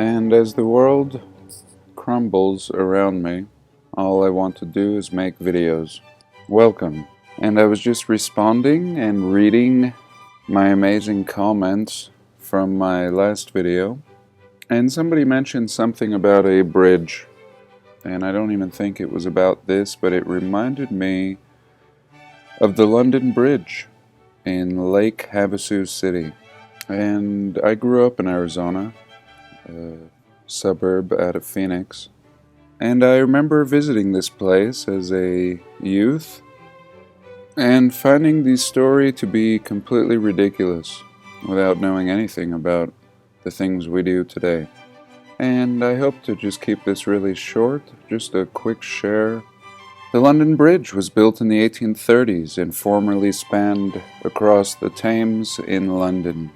And as the world crumbles around me, all I want to do is make videos. Welcome. And I was just responding and reading my amazing comments from my last video, and somebody mentioned something about a bridge, and I don't even think it was about this, but it reminded me of the London Bridge in Lake Havasu City. And I grew up in Arizona, a suburb out of Phoenix, and I remember visiting this place as a youth and finding the story to be completely ridiculous without knowing anything about the things we do today. And I hope to just keep this really short, just a quick share. The London Bridge was built in the 1830s and formerly spanned across the Thames in London.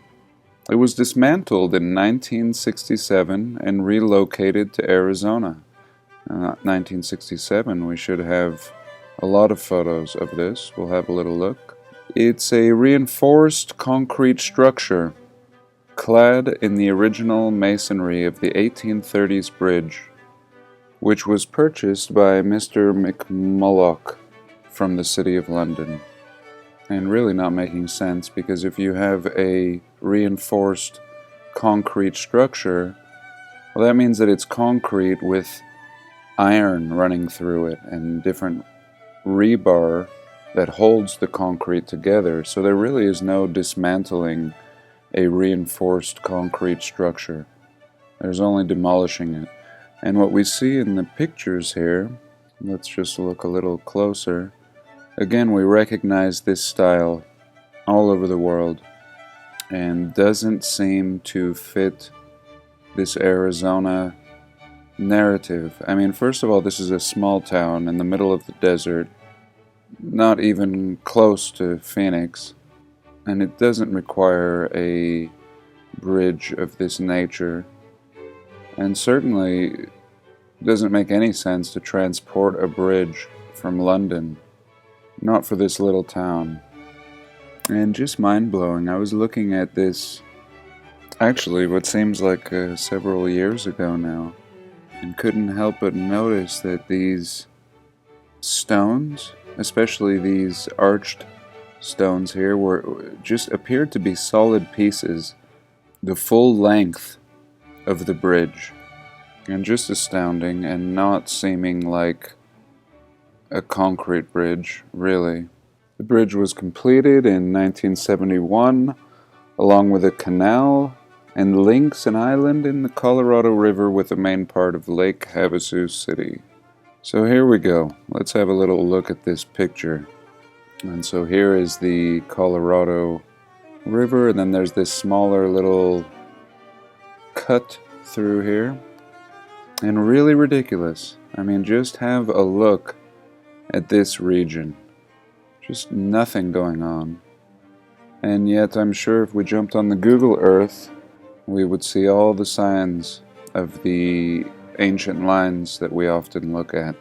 It was dismantled in 1967 and relocated to Arizona. 1967, we should have a lot of photos of this. We'll have a little look. It's a reinforced concrete structure clad in the original masonry of the 1830s bridge, which was purchased by Mr. McMulloch from the City of London. And really not making sense, because if you have a reinforced concrete structure, well, that means that it's concrete with iron running through it and different rebar that holds the concrete together. So there really is no dismantling a reinforced concrete structure. There's only demolishing it. And what we see in the pictures here, let's just look a little closer. Again, we recognize this style all over the world, and doesn't seem to fit this Arizona narrative. I mean, first of all, this is a small town in the middle of the desert, not even close to Phoenix, and it doesn't require a bridge of this nature, and certainly doesn't make any sense to transport a bridge from London. Not for this little town. And just mind-blowing. I was looking at this, actually, what seems like several years ago now, and couldn't help but notice that these stones, especially these arched stones here, were just appeared to be solid pieces, the full length of the bridge. And just astounding, and not seeming like a concrete bridge, really. The bridge was completed in 1971, along with a canal, and links an island in the Colorado River with the main part of Lake Havasu City. So here we go. Let's have a little look at this picture. And so here is the Colorado River, and then there's this smaller little cut through here. And really ridiculous. I mean, just have a look at this region. Just nothing going on. And yet I'm sure if we jumped on the Google Earth, we would see all the signs of the ancient lines that we often look at.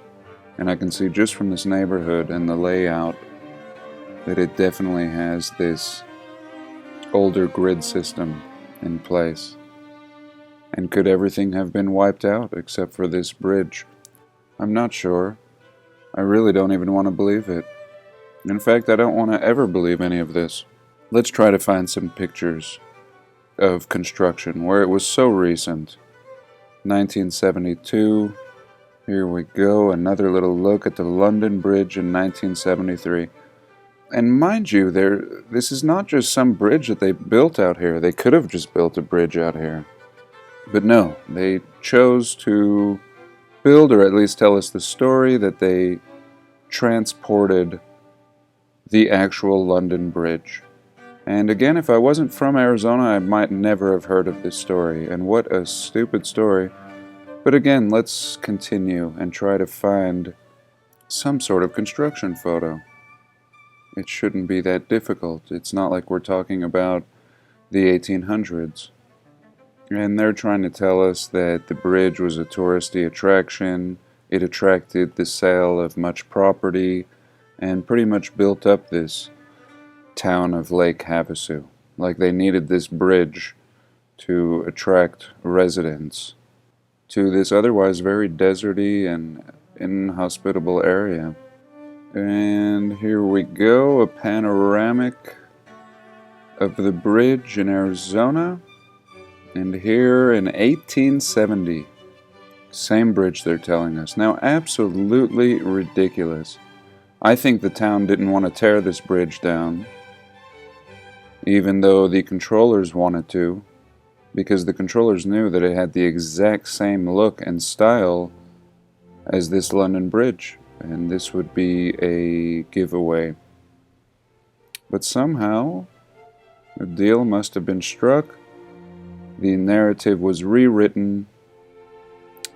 And I can see just from this neighborhood and the layout that it definitely has this older grid system in place. And could everything have been wiped out except for this bridge? I'm not sure. I really don't even want to believe it. In fact, I don't want to ever believe any of this. Let's try to find some pictures of construction where it was so recent. 1972. Here we go. Another little look at the London Bridge in 1973. And mind you, this is not just some bridge that they built out here. They could have just built a bridge out here. But no, they chose to build, or at least tell us the story, that they transported the actual London Bridge. And again, if I wasn't from Arizona, I might never have heard of this story. And what a stupid story. But again, let's continue and try to find some sort of construction photo. It shouldn't be that difficult. It's not like we're talking about the 1800s. And they're trying to tell us that the bridge was a touristy attraction. It attracted the sale of much property and pretty much built up this town of Lake Havasu. Like they needed this bridge to attract residents to this otherwise very deserty and inhospitable area. And here we go, a panoramic of the bridge in Arizona. And here in 1870, same bridge they're telling us. Now, absolutely ridiculous. I think the town didn't want to tear this bridge down, even though the controllers wanted to, because the controllers knew that it had the exact same look and style as this London Bridge, and this would be a giveaway. But somehow, a deal must have been struck. The narrative was rewritten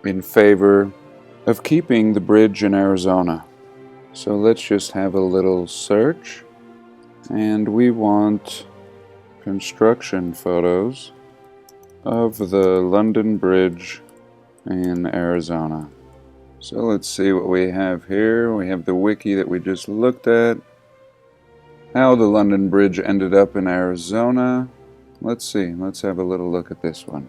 in favor of keeping the bridge in Arizona. So let's just have a little search, and we want construction photos of the London Bridge in Arizona. So let's see what we have here. We have the wiki that we just looked at, how the London Bridge ended up in Arizona. Let's see, let's have a little look at this one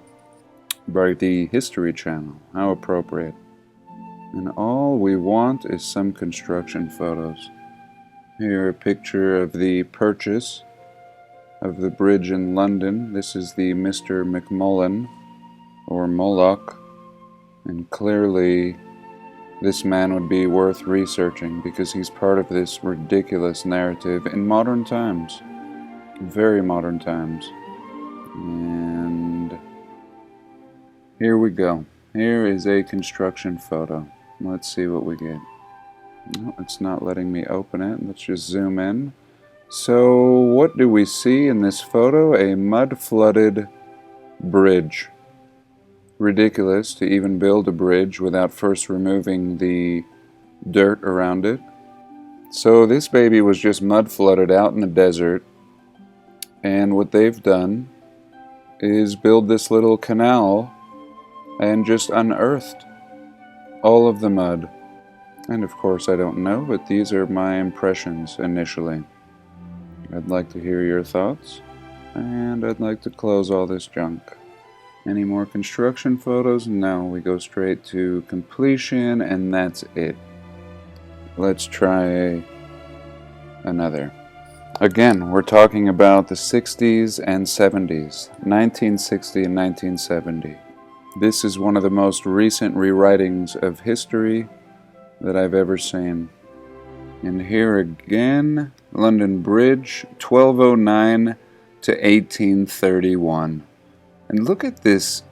by the History Channel. How appropriate. And all we want is some construction photos. Here, a picture of the purchase of the bridge in London. This is the Mr. McMullen, or Moloch, and clearly this man would be worth researching because he's part of this ridiculous narrative in modern times. Very modern times. And here we go. Here is a construction photo. Let's see what we get. No, it's not letting me open it. Let's just zoom in. So what do we see in this photo? A mud-flooded bridge. Ridiculous to even build a bridge without first removing the dirt around it. So this baby was just mud-flooded out in the desert, and what they've done is build this little canal and just unearthed all of the mud. And of course I don't know, but these are my impressions initially. I'd like to hear your thoughts, and I'd like to close all this junk. Any more construction photos? No, we go straight to completion, and that's it. Let's try another. Again, we're talking about the 60s and 70s, 1960 and 1970. This is one of the most recent rewritings of history that I've ever seen. And here again, London Bridge, 1209 to 1831. And look at this.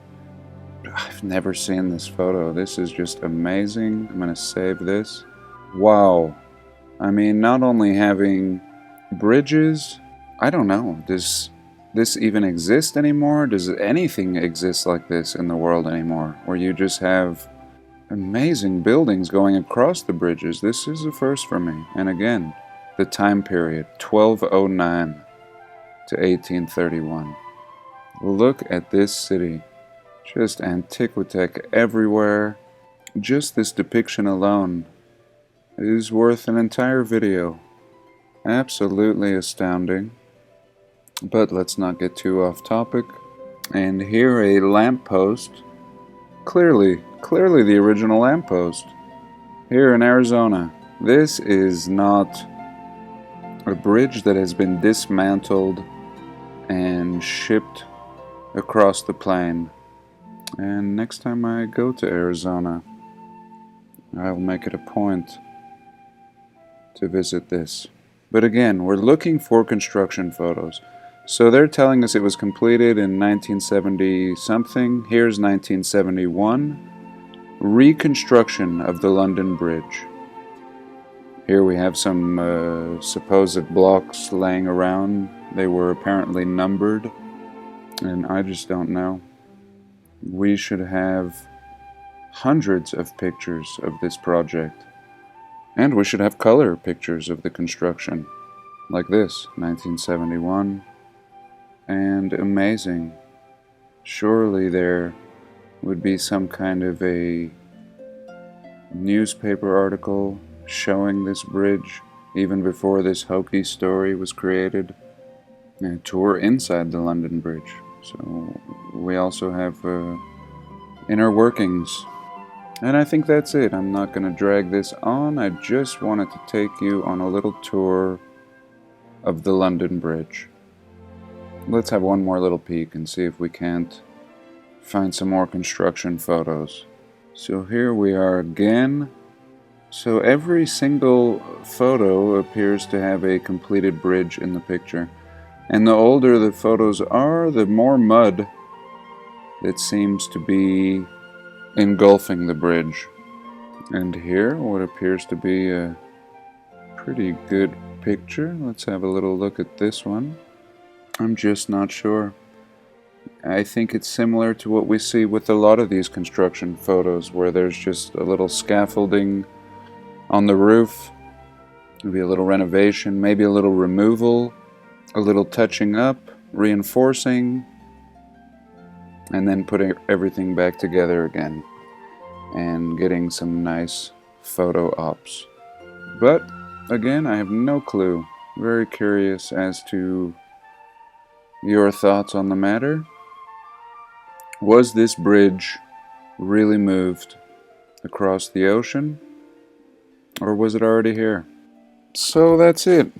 I've never seen this photo. This is just amazing. I'm going to save this. Wow. I mean, not only having bridges, I don't know. Does this even exist anymore? Does anything exist like this in the world anymore? Where you just have amazing buildings going across the bridges. This is a first for me. And again, the time period, 1209 to 1831. Look at this city. Just antiquitech everywhere. Just this depiction alone is worth an entire video. Absolutely astounding. But let's not get too off topic. And here a lamppost. Clearly the original lamppost. Here in Arizona. This is not a bridge that has been dismantled and shipped across the plain. And next time I go to Arizona, I'll make it a point to visit this. But again, we're looking for construction photos. So they're telling us it was completed in 1970 something. Here's 1971. Reconstruction of the London Bridge. Here we have some supposed blocks laying around. They were apparently numbered, and I just don't know. We should have hundreds of pictures of this project. And we should have color pictures of the construction. Like this, 1971. And amazing. Surely there would be some kind of a newspaper article showing this bridge even before this hokey story was created. A tour inside the London Bridge. So we also have inner workings. And I think that's it. I'm not going to drag this on. I just wanted to take you on a little tour of the London Bridge. Let's have one more little peek and see if we can't find some more construction photos. So here we are again. So every single photo appears to have a completed bridge in the picture. And the older the photos are, the more mud that seems to be engulfing the bridge. And here, what appears to be a pretty good picture. Let's have a little look at this one. I'm just not sure. I think it's similar to what we see with a lot of these construction photos, where there's just a little scaffolding on the roof, maybe a little renovation, maybe a little removal, a little touching up, reinforcing, and then putting everything back together again and getting some nice photo ops. But again, I have no clue. Very curious as to your thoughts on the matter. Was this bridge really moved across the ocean, or was it already here? So that's it.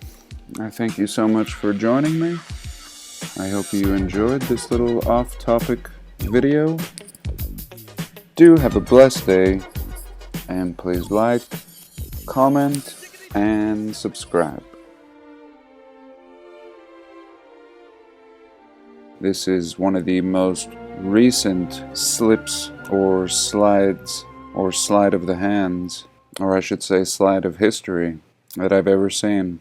I thank you so much for joining me. I hope you enjoyed this little off-topic video. Do have a blessed day, and please like, comment, and subscribe. This is one of the most recent slips or slides or slide of the hands, or I should say slide of history, that I've ever seen.